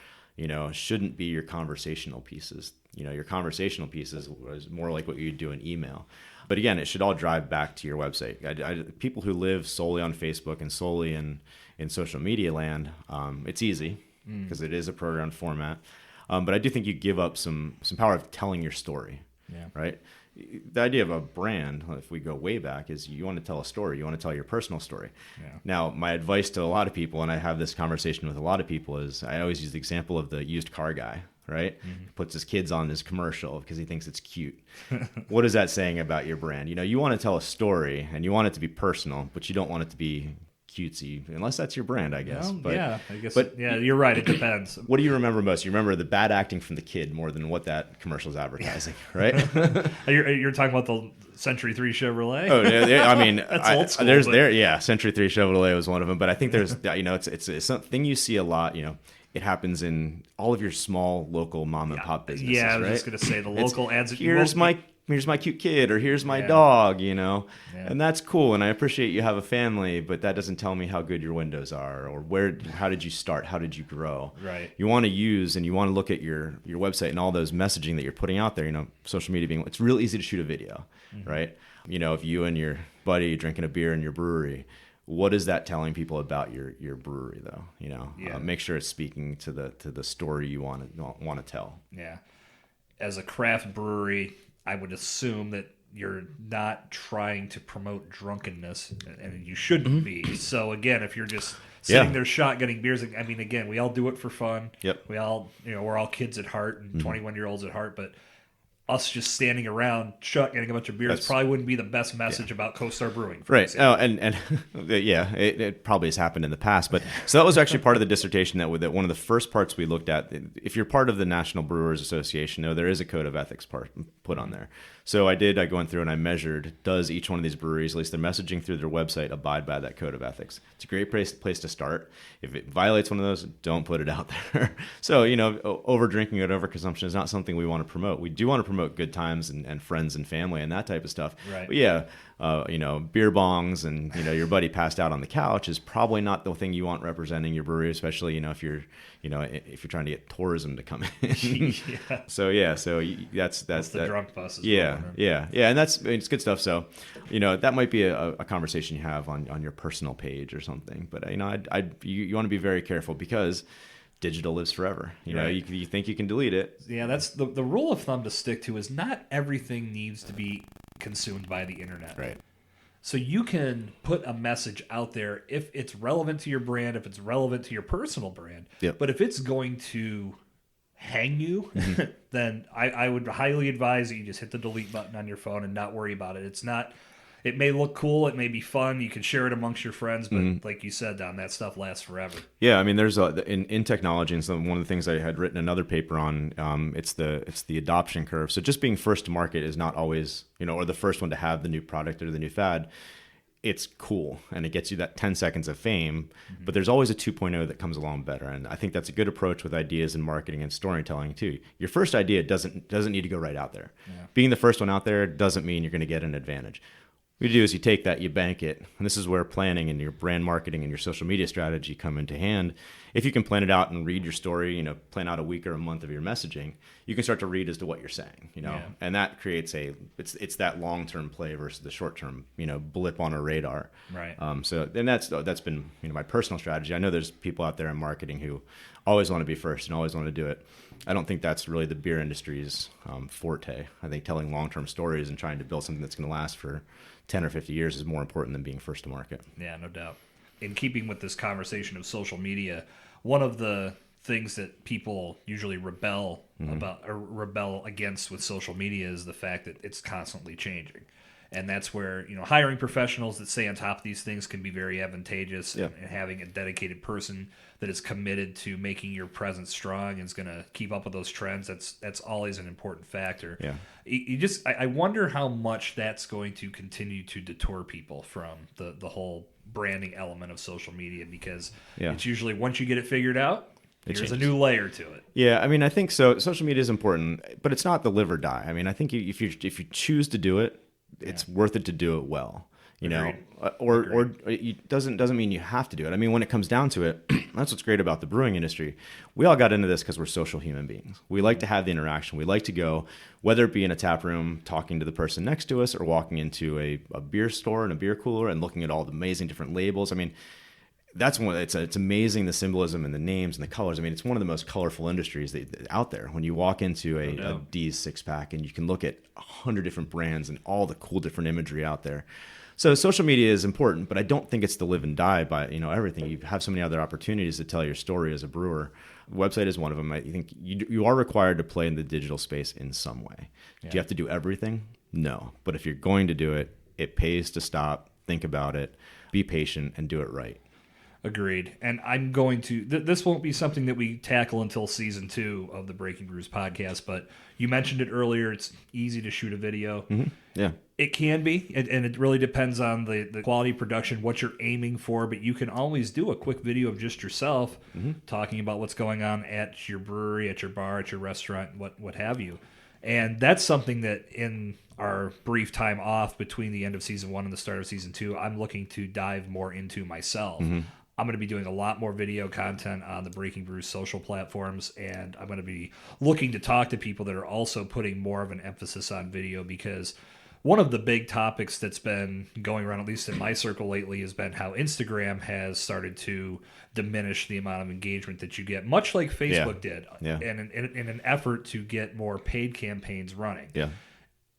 shouldn't be your conversational pieces. Your conversational pieces is more like what you'd do in email. But again, it should all drive back to your website. People who live solely on Facebook and solely in social media land, it's easy because it is a programmed format. But I do think you give up some power of telling your story, right? The idea of a brand, if we go way back, is you want to tell a story. You want to tell your personal story. Yeah. Now, my advice to a lot of people, and I have this conversation with a lot of people, is I always use the example of the used car guy, right? Mm-hmm. Puts his kids on his commercial because he thinks it's cute. What is that saying about your brand? You want to tell a story, and you want it to be personal, but you don't want it to be cutesy, unless that's your brand, I guess. You're right. It depends. What do you remember most? You remember the bad acting from the kid more than what that commercial is advertising, right? You're talking about the Century 3 Chevrolet? Oh, yeah. I mean, that's old school. Century 3 Chevrolet was one of them. But I think there's, it's something you see a lot. It happens in all of your small local mom and pop businesses. Yeah, I was just going to say the local ads. Here's my cute kid, or here's my dog, and that's cool. And I appreciate you have a family, but that doesn't tell me how good your windows are, or how did you start? How did you grow? Right. You want to use and you want to look at your website and all those messaging that you're putting out there, social media being, it's real easy to shoot a video, right? If you and your buddy drinking a beer in your brewery, what is that telling people about your brewery though? Make sure it's speaking to the story you want to tell. Yeah. As a craft brewery, I would assume that you're not trying to promote drunkenness, and you shouldn't be. So again, if you're just sitting there shotgunning beers, I mean, again, we all do it for fun. Yep. We all, we're all kids at heart and 21-year-olds at heart, but us just standing around shotgunning a bunch of beers probably wouldn't be the best message about Co-Star Brewing. Right. Example. It probably has happened in the past. But so that was actually part of the dissertation that one of the first parts we looked at. If you're part of the National Brewers Association, there is a code of ethics part put on there. So I went through and I measured, does each one of these breweries, at least their messaging through their website, abide by that code of ethics? It's a great place to start. If it violates one of those, don't put it out there. So, over drinking and over consumption is not something we want to promote. We do want to promote good times and friends and family and that type of stuff. Right. But yeah, beer bongs and, your buddy passed out on the couch is probably not the thing you want representing your brewery, especially, if you're trying to get tourism to come in. Yeah. So that's the drunk buses. Yeah. And it's good stuff. So, that might be a conversation you have on your personal page or something. But, you want to be very careful because digital lives forever. Right. You think you can delete it. Yeah, that's the rule of thumb to stick to is not everything needs to be consumed by the internet. Right. So you can put a message out there if it's relevant to your brand, if it's relevant to your personal brand. Yep. But if it's going to hang you, then I would highly advise that you just hit the delete button on your phone and not worry about it. It may look cool, it may be fun, you can share it amongst your friends, but like you said, Don, that stuff lasts forever. Yeah, I mean, there's in technology, and so one of the things I had written another paper on, it's the adoption curve. So just being first to market is not always, or the first one to have the new product or the new fad. It's cool, and it gets you that 10 seconds of fame, but there's always a 2.0 that comes along better, and I think that's a good approach with ideas in marketing and storytelling too. Your first idea doesn't need to go right out there. Yeah. Being the first one out there doesn't mean you're going to get an advantage. What you do is you take that, you bank it, and this is where planning and your brand marketing and your social media strategy come into hand. If you can plan it out and read your story, plan out a week or a month of your messaging, you can start to read as to what you're saying, and that creates it's that long-term play versus the short-term, blip on a radar. Right. So that's been, my personal strategy. I know there's people out there in marketing who always want to be first and always want to do it. I don't think that's really the beer industry's forte. I think telling long-term stories and trying to build something that's going to last for 10 or 50 years is more important than being first to market. Yeah, no doubt. In keeping with this conversation of social media, one of the things that people usually rebel about or rebel against with social media is the fact that it's constantly changing. And that's where, hiring professionals that stay on top of these things can be very advantageous. Yeah. And having a dedicated person that is committed to making your presence strong and is going to keep up with those trends, that's always an important factor. Yeah. I wonder how much that's going to continue to detour people from the whole branding element of social media, because it's usually once you get it figured out, there's a new layer to it. Yeah, I mean, I think so. Social media is important, but it's not the live or die. I mean, I think if you choose to do it, it's worth it to do it well, or it doesn't mean you have to do it. I mean, when it comes down to it, that's what's great about the brewing industry. We all got into this because we're social human beings. We like to have the interaction. We like to go, whether it be in a tap room, talking to the person next to us, or walking into a beer store and a beer cooler and looking at all the amazing different labels. I mean, that's one. It's amazing, the symbolism and the names and the colors. I mean, it's one of the most colorful industries out there. When you walk into a D's 6-pack and you can look at 100 different brands and all the cool different imagery out there. So social media is important, but I don't think it's to live and die by everything. You have so many other opportunities to tell your story as a brewer. Website is one of them. I think you are required to play in the digital space in some way. Yeah. Do you have to do everything? No. But if you're going to do it, it pays to stop, think about it, be patient, and do it right. Agreed. And I'm going to... this won't be something that we tackle until season 2 of the Breaking Brews podcast, but you mentioned it earlier. It's easy to shoot a video. Mm-hmm. Yeah. It can be, and it really depends on the quality production, what you're aiming for, but you can always do a quick video of just yourself talking about what's going on at your brewery, at your bar, at your restaurant, what have you. And that's something that in our brief time off between the end of season 1 and the start of season 2, I'm looking to dive more into myself. Mm-hmm. I'm going to be doing a lot more video content on the Breaking Brews social platforms, and I'm going to be looking to talk to people that are also putting more of an emphasis on video, because one of the big topics that's been going around, at least in my circle lately, has been how Instagram has started to diminish the amount of engagement that you get, much like Facebook did, and in an effort to get more paid campaigns running. Yeah,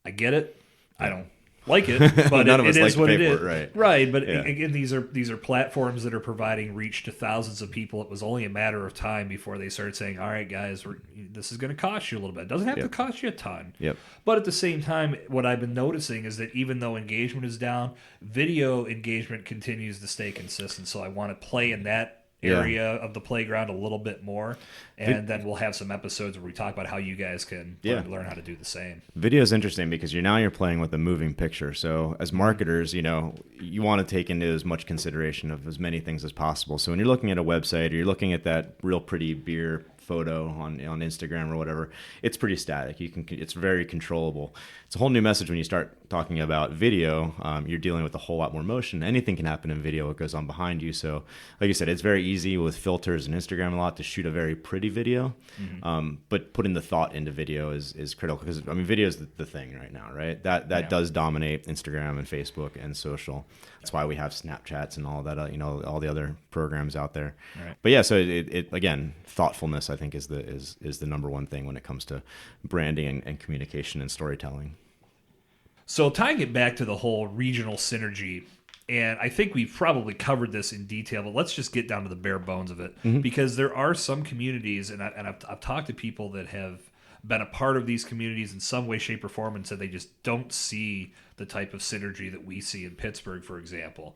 I get it. I don't like it, but it is what it is. Right. But again, these are platforms that are providing reach to thousands of people. It was only a matter of time before they started saying, all right, guys, this is going to cost you a little bit. It doesn't have to cost you a ton. Yep. But at the same time, what I've been noticing is that even though engagement is down, video engagement continues to stay consistent. So I want to play in that area of the playground a little bit more, and then we'll have some episodes where we talk about how you guys can learn how to do the same. Video is interesting because you're playing with a moving picture. So as marketers, you want to take into as much consideration of as many things as possible. So when you're looking at a website or you're looking at that real pretty beer photo on Instagram or whatever, it's pretty static. It's very controllable. It's a whole new message when you start talking about video. You're dealing with a whole lot more motion. Anything can happen in video. What goes on behind you. So like you said, it's very easy with filters and Instagram a lot to shoot a very pretty video. But putting the thought into video is critical because video is the thing right now, right? That does dominate Instagram and Facebook and social. That's why we have Snapchats and all that, all the other programs out there. Right. But yeah, so it again, thoughtfulness I think is the number one thing when it comes to branding and communication and storytelling. So tying it back to the whole regional synergy, and I think we've probably covered this in detail, but let's just get down to the bare bones of it, because there are some communities, and I've talked to people that have been a part of these communities in some way, shape, or form, and said they just don't see the type of synergy that we see in Pittsburgh, for example.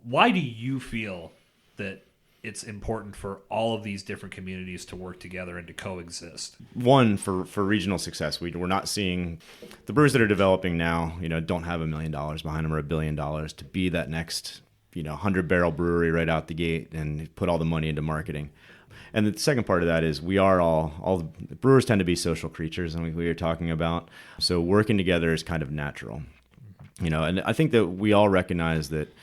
Why do you feel that it's important for all of these different communities to work together and to coexist? One, for regional success, we're not seeing the brewers that are developing now, don't have $1 million behind them or $1 billion to be that next, 100-barrel brewery right out the gate and put all the money into marketing. And the second part of that is we are all brewers tend to be social creatures, and we were talking about. So working together is kind of natural, and I think that we all recognize that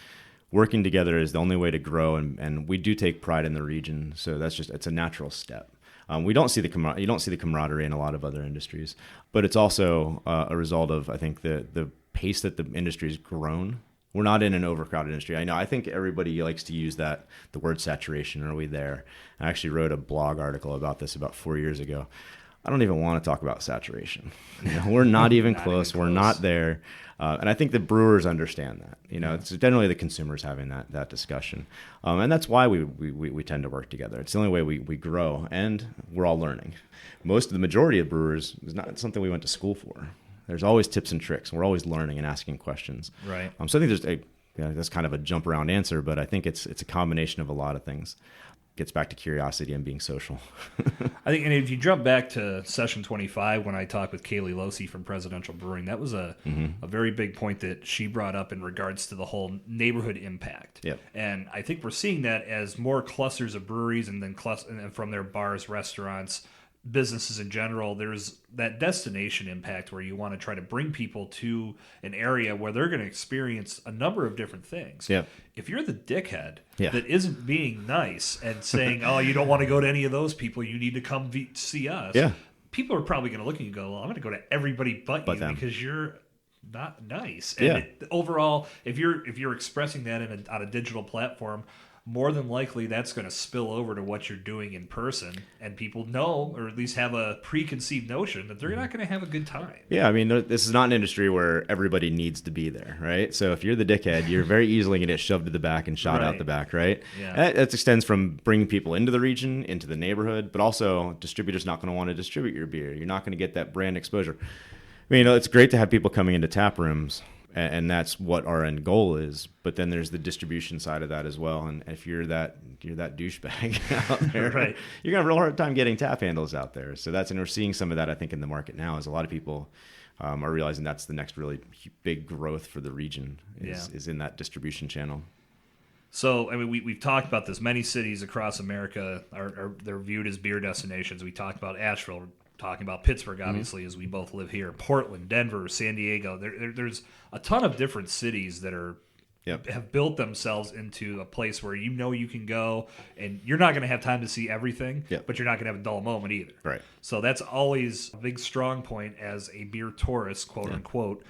working together is the only way to grow, and we do take pride in the region. So it's a natural step. You don't see the camaraderie in a lot of other industries, but it's also a result of, I think, the pace that the industry's grown. We're not in an overcrowded industry. I think everybody likes to use the word saturation. Are we there? I actually wrote a blog article about this about 4 years ago. I don't even want to talk about saturation. We're not even close. We're not there. And I think the brewers understand that. It's generally the consumers having that discussion. And that's why we tend to work together. It's the only way we grow, and we're all learning. The majority of brewers is not something we went to school for. There's always tips and tricks. We're always learning and asking questions. Right. So I think that's kind of a jump around answer, but I think it's a combination of a lot of things. Gets back to curiosity and being social. I think, and if you jump back to session 25, when I talked with Kaylee Losey from Presidential Brewing, that was a very big point that she brought up in regards to the whole neighborhood impact. Yep. And I think we're seeing that as more clusters of breweries and then from their bars, restaurants, businesses in general, there's that destination impact where you want to try to bring people to an area where they're going to experience a number of different things. Yeah. If you're the dickhead that isn't being nice and saying, oh, you don't want to go to any of those people, you need to come see us. Yeah. People are probably going to look at you and go, well, I'm going to go to everybody but you them. because you're not nice. And overall, if you're expressing that on a digital platform, more than likely that's going to spill over to what you're doing in person, and people know, or at least have a preconceived notion that they're not going to have a good time. Yeah, this is not an industry where everybody needs to be there, right? So if you're the dickhead, you're very easily going to get shoved to the back and shot out the back, right? Yeah. And that extends from bringing people into the region, into the neighborhood, but also distributors not going to want to distribute your beer. You're not going to get that brand exposure. It's great to have people coming into tap rooms, and that's what our end goal is. But then there's the distribution side of that as well. And if you're that douchebag out there, right, you're gonna have a real hard time getting tap handles out there. So and we're seeing some of that, I think, in the market now, as a lot of people are realizing that's the next really big growth for the region is in that distribution channel. So, we've talked about this. Many cities across America they're viewed as beer destinations. We talked about Asheville. Talking about Pittsburgh, obviously, as we both live here. Portland, Denver, San Diego. There's a ton of different cities that have built themselves into a place where you can go, and you're not going to have time to see everything, but you're not going to have a dull moment either. Right. So that's always a big strong point as a beer tourist, quote unquote.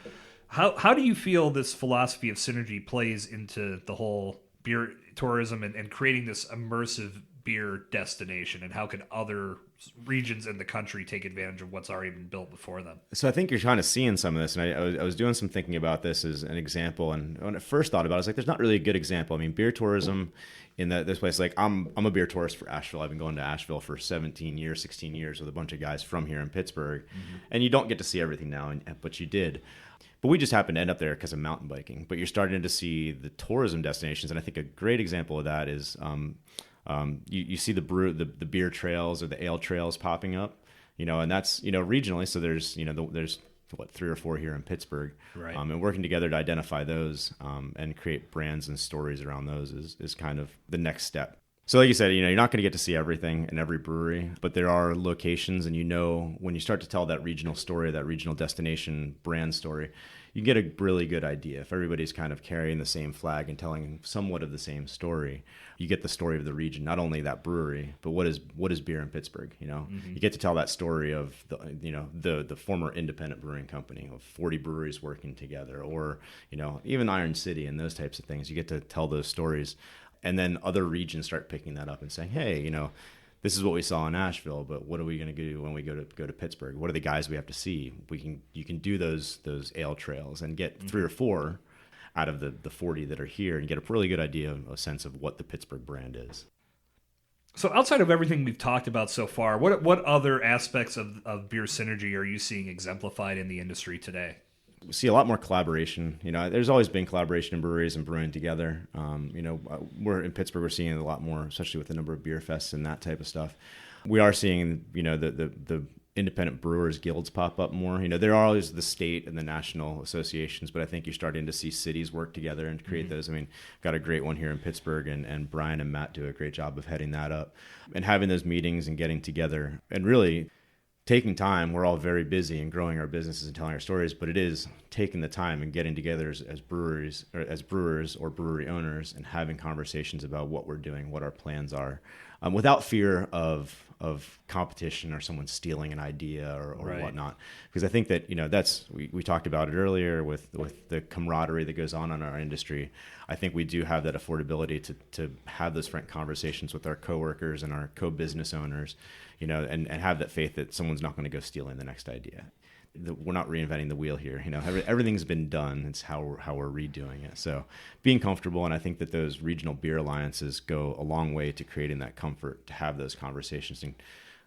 How do you feel this philosophy of synergy plays into the whole beer tourism and creating this immersive beer destination, and how can other regions in the country take advantage of what's already been built before them? So I think you're kind of seeing some of this, and I was doing some thinking about this as an example, and when I first thought about it, I was like, there's not really a good example. Beer tourism in this place, like I'm a beer tourist for Asheville. I've been going to Asheville for 16 years with a bunch of guys from here in Pittsburgh, and you don't get to see everything now, but you did. But we just happened to end up there because of mountain biking. But you're starting to see the tourism destinations, and I think a great example of that is You see the beer trails or the ale trails popping up, and that's, regionally. So there's, there's what, 3 or 4 here in Pittsburgh, right? And working together to identify those and create brands and stories around those is kind of the next step. So like you said, you're not going to get to see everything in every brewery, but there are locations, and when you start to tell that regional story, that regional destination brand story, you get a really good idea. If everybody's kind of carrying the same flag and telling somewhat of the same story, you get the story of the region, not only that brewery, but what is beer in Pittsburgh. You get to tell that story of the former independent brewing company of 40 breweries working together, or even Iron City and those types of things. You get to tell those stories. And then other regions start picking that up and saying, hey, this is what we saw in Asheville, but what are we going to do when we go to Pittsburgh? What are the guys we have to see? You can do those ale trails and get 3 or 4 out of the 40 that are here, and get a really good idea, a sense of what the Pittsburgh brand is. So outside of everything we've talked about so far, what other aspects of beer synergy are you seeing exemplified in the industry today? We see a lot more collaboration. There's always been collaboration in breweries and brewing together. We're in Pittsburgh. We're seeing it a lot more, especially with the number of beer fests and that type of stuff. We are seeing, the independent brewers guilds pop up more. There are always the state and the national associations, but I think you're starting to see cities work together and create those. I mean, got a great one here in Pittsburgh, and Brian and Matt do a great job of heading that up and having those meetings and getting together and really taking time. We're all very busy and growing our businesses and telling our stories, but it is taking the time and getting together as brewers or brewery owners and having conversations about what we're doing, what our plans are, without fear of competition or someone stealing an idea or right. whatnot. Because I think that, that's, we talked about it earlier with the camaraderie that goes on in our industry. I think we do have that affordability to have those frank conversations with our coworkers and our co-business owners, and have that faith that someone's not going to go stealing the next idea. We're not reinventing the wheel here. Everything's been done. It's how we're redoing it. So being comfortable, and I think that those regional beer alliances go a long way to creating that comfort to have those conversations. And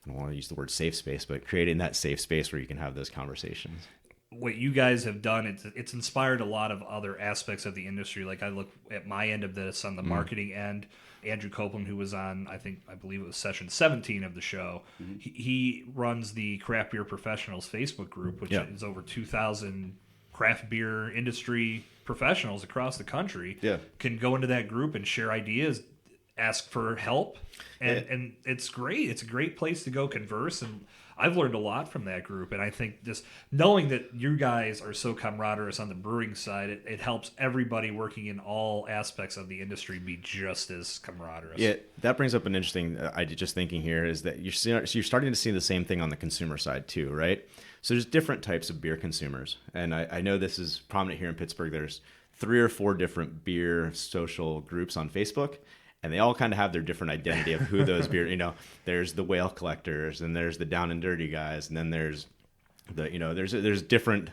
I don't want to use the word safe space, but creating that safe space where you can have those conversations. What you guys have done, it's inspired a lot of other aspects of the industry. Like I look at my end of this on the marketing end. Andrew Copeland, who was on, I believe it was session 17 of the show, he runs the Craft Beer Professionals Facebook group, which is over 2,000 craft beer industry professionals across the country. Can go into that group and share ideas, ask for help, and it's great. It's a great place to go converse, and I've learned a lot from that group, and I think just knowing that you guys are so camaraderie on the brewing side, it helps everybody working in all aspects of the industry be just as camaraderie. Yeah, that brings up an interesting idea. Just thinking here is that you're starting to see the same thing on the consumer side too, right? So there's different types of beer consumers, and I know this is prominent here in Pittsburgh. There's 3 or 4 different beer social groups on Facebook. And they all kind of have their different identity of who those beer, there's the whale collectors, and there's the down and dirty guys, and then there's there's different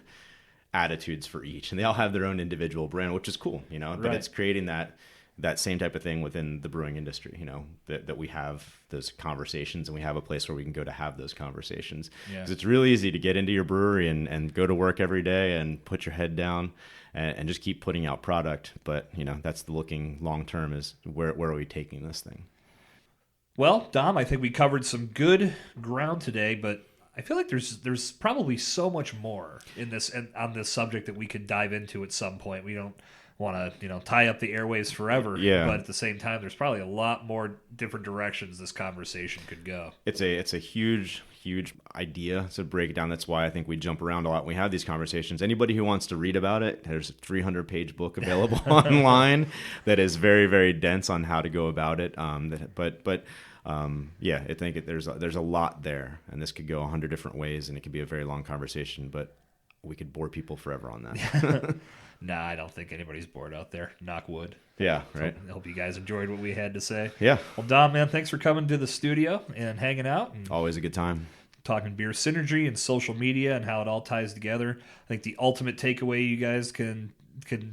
attitudes for each, and they all have their own individual brand, which is cool, but it's creating that same type of thing within the brewing industry, that we have those conversations, and we have a place where we can go to have those conversations. Because it's really easy to get into your brewery and go to work every day and put your head down and just keep putting out product. But, that's the looking long term is where are we taking this thing? Well, Dom, I think we covered some good ground today, but I feel like there's probably so much more in this and on this subject that we could dive into at some point. We don't want to tie up the airwaves forever, but at the same time, there's probably a lot more different directions this conversation could go. It's a huge idea to break it down. That's why I think we jump around a lot when we have these conversations. Anybody who wants to read about it, there's a 300-page book available online that is very, very dense on how to go about it. I think there's a lot there, and this could go 100 different ways, and it could be a very long conversation, but we could bore people forever on that. Nah, I don't think anybody's bored out there. Knock wood. Yeah, right. So I hope you guys enjoyed what we had to say. Yeah. Well, Dom, man, thanks for coming to the studio and hanging out. And always a good time. Talking beer synergy and social media and how it all ties together. I think the ultimate takeaway you guys can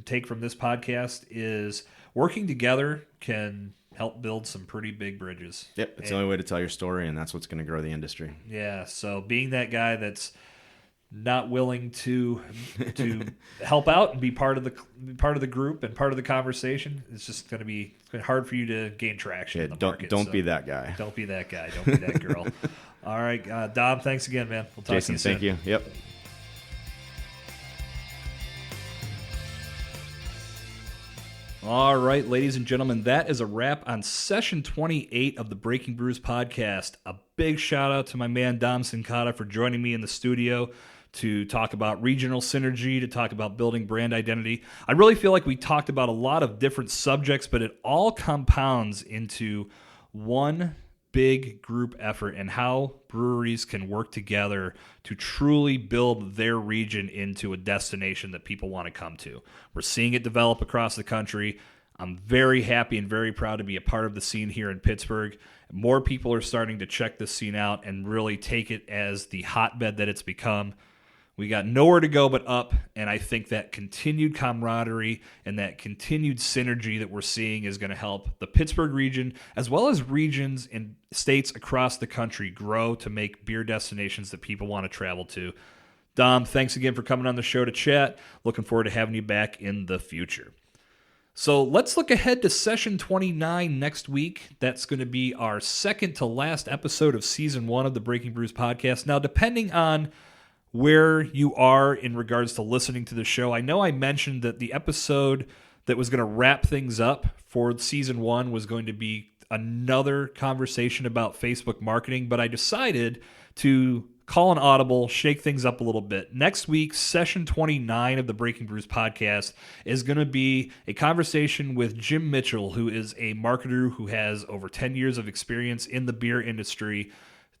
take from this podcast is working together can help build some pretty big bridges. Yep, it's the only way to tell your story, and that's what's going to grow the industry. Yeah, so being that guy that's not willing to help out and be part of the group and part of the conversation, it's just going to be hard for you to gain traction in the market. Don't be that guy. Don't be that guy. Don't be that girl. All right, Dom, thanks again, man. We'll talk Jason, to you soon. thank you. Yep. All right, ladies and gentlemen, that is a wrap on session 28 of the Breaking Brews podcast. A big shout out to my man Dom Sincata for joining me in the studio to talk about regional synergy, to talk about building brand identity. I really feel like we talked about a lot of different subjects, but it all compounds into one big group effort and how breweries can work together to truly build their region into a destination that people want to come to. We're seeing it develop across the country. I'm very happy and very proud to be a part of the scene here in Pittsburgh. More people are starting to check this scene out and really take it as the hotbed that it's become. We got nowhere to go but up, and I think that continued camaraderie and that continued synergy that we're seeing is going to help the Pittsburgh region, as well as regions and states across the country, grow to make beer destinations that people want to travel to. Dom, thanks again for coming on the show to chat. Looking forward to having you back in the future. So let's look ahead to session 29 next week. That's going to be our second to last episode of season 1 of the Breaking Brews podcast. Now, depending on where you are in regards to listening to the show, I know I mentioned that the episode that was going to wrap things up for season 1 was going to be another conversation about Facebook marketing, but I decided to call an audible, shake things up a little bit. Next week, session 29 of the Breaking Brews podcast is going to be a conversation with Jim Mitchell, who is a marketer who has over 10 years of experience in the beer industry,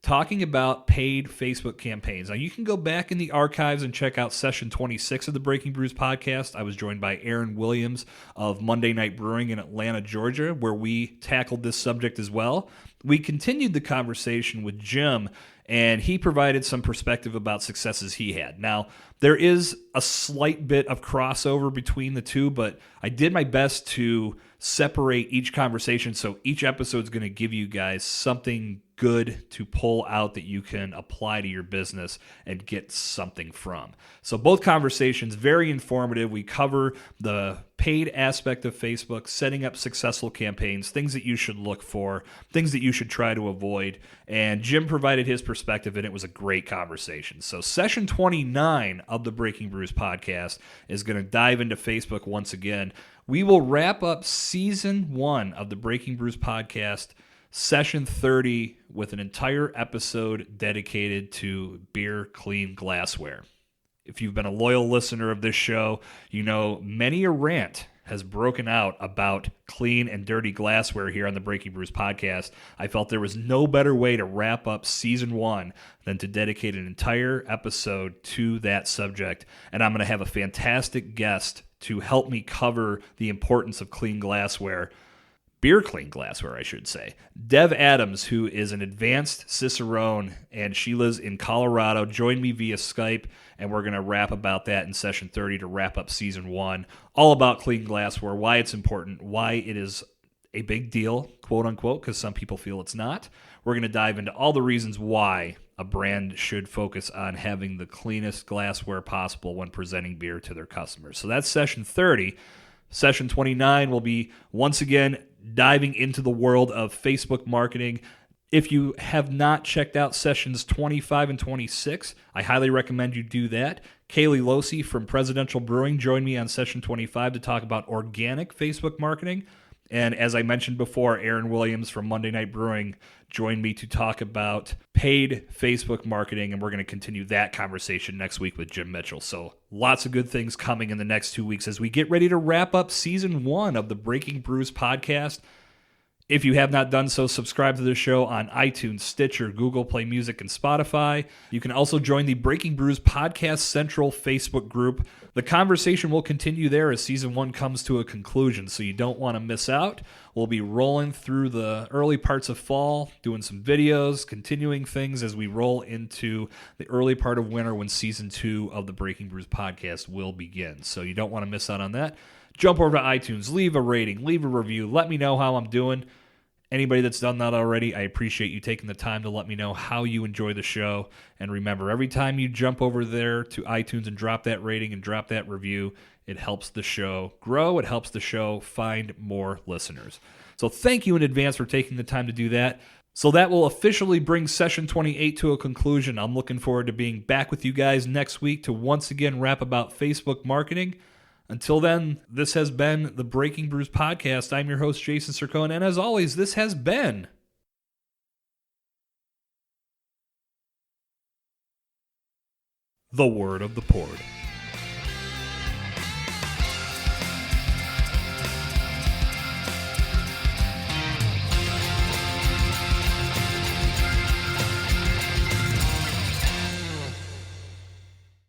talking about paid Facebook campaigns. Now, you can go back in the archives and check out session 26 of the Breaking Brews podcast. I was joined by Aaron Williams of Monday Night Brewing in Atlanta, Georgia, where we tackled this subject as well. We continued the conversation with Jim, and he provided some perspective about successes he had. Now, there is a slight bit of crossover between the two, but I did my best to separate each conversation, so each episode is going to give you guys something good to pull out that you can apply to your business and get something from. So both conversations, very informative. We cover the paid aspect of Facebook, setting up successful campaigns, things that you should look for, things that you should try to avoid. And Jim provided his perspective, and it was a great conversation. So session 29 of the Breaking Brews podcast is going to dive into Facebook once again. We will wrap up season 1 of the Breaking Brews podcast, session 30, with an entire episode dedicated to beer clean glassware. If you've been a loyal listener of this show, you know many a rant has broken out about clean and dirty glassware here on the Breaking Brews podcast. I felt there was no better way to wrap up season 1 than to dedicate an entire episode to that subject. And I'm going to have a fantastic guest to help me cover the importance of clean glassware. Beer clean glassware, I should say. Dev Adams, who is an advanced Cicerone, and she lives in Colorado, joined me via Skype, and we're going to rap about that in session 30 to wrap up season 1. All about clean glassware, why it's important, why it is a big deal, quote unquote, because some people feel it's not. We're going to dive into all the reasons why a brand should focus on having the cleanest glassware possible when presenting beer to their customers. So that's session 30. Session 29 will be, once again, diving into the world of Facebook marketing. If you have not checked out sessions 25 and 26, I highly recommend you do that. Kaylee Losi from Presidential Brewing joined me on session 25 to talk about organic Facebook marketing. And as I mentioned before, Aaron Williams from Monday Night Brewing joined me to talk about paid Facebook marketing, and we're going to continue that conversation next week with Jim Mitchell. So lots of good things coming in the next 2 weeks as we get ready to wrap up season 1 of the Breaking Brews podcast. If you have not done so, subscribe to the show on iTunes, Stitcher, Google Play Music, and Spotify. You can also join the Breaking Brews Podcast Central Facebook group. The conversation will continue there as Season 1 comes to a conclusion, so you don't want to miss out. We'll be rolling through the early parts of fall, doing some videos, continuing things as we roll into the early part of winter when Season 2 of the Breaking Brews Podcast will begin. So you don't want to miss out on that. Jump over to iTunes, leave a rating, leave a review, let me know how I'm doing. Anybody that's done that already, I appreciate you taking the time to let me know how you enjoy the show. And remember, every time you jump over there to iTunes and drop that rating and drop that review, it helps the show grow. It helps the show find more listeners. So thank you in advance for taking the time to do that. So that will officially bring session 28 to a conclusion. I'm looking forward to being back with you guys next week to once again rap about Facebook marketing. Until then, this has been the Breaking Brews podcast. I'm your host, Jason Sircone, and as always, this has been the Word of the Port.